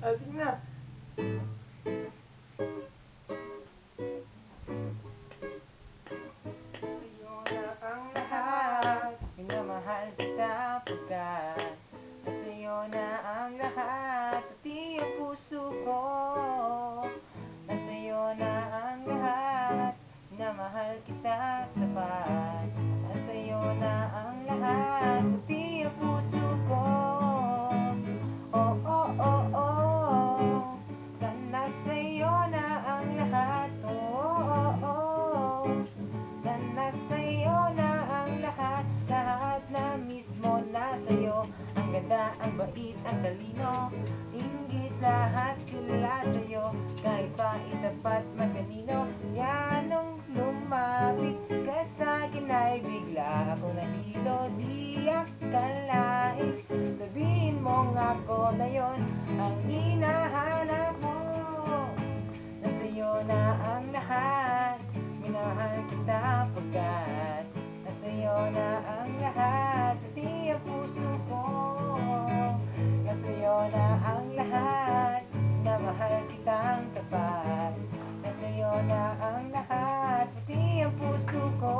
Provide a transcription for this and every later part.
Ating na. Sa'yo na ang lahat, minamahal kita pagkat nasa'yo na ang lahat, pati ang puso ko. Nasa'yo na ang lahat, minamahal kita tapat. Nasa'yo na ang lahat, pati ang puso ko. Oh, oh, oh, oh, nasa'yo na ang lahat. Oh, oh, oh, nasa'yo na ang lahat. Lahat na mismo nasa'yo. Ang ganda, ang bait, ang talino, inggit, lahat sila sa'yo. Kahit pa itapat magkanino, yan nung lumapit ka sa'kin ay bigla ako nahilo. Di akalain, sabihin mo nga ako na yon ang hinahanap mo. Nasa'yo na ang lahat, minahal kita pagkat nasa'yo na ang lahat, pati ang puso ko. Nasa'yo na ang lahat, minamahal kitang tapat. Nasa'yo na ang lahat, pati ang puso ko.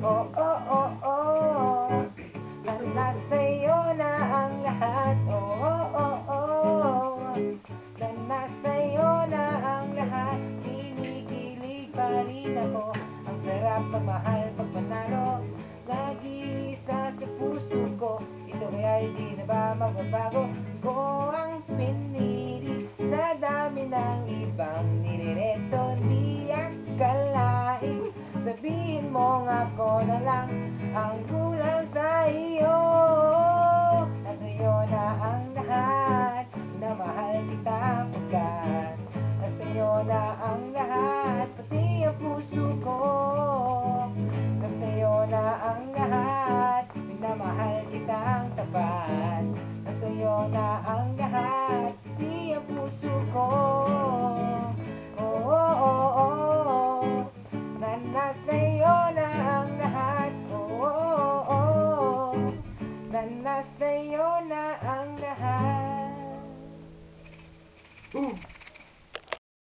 Oh, oh, oh, oh, nasa'yo na ang lahat. Oh, oh, oh, oh, nasa'yo na ang lahat. Kinikilig pa rin ako, ang sarap pagmahal pag panalo. Lagi isa sa puso ko, ito ay di na ba magbabago. Ko ang pinili sa dami ng ibang nirereto. Di akalain, sabihin mo nga ako na lang ang kulang sa iyo.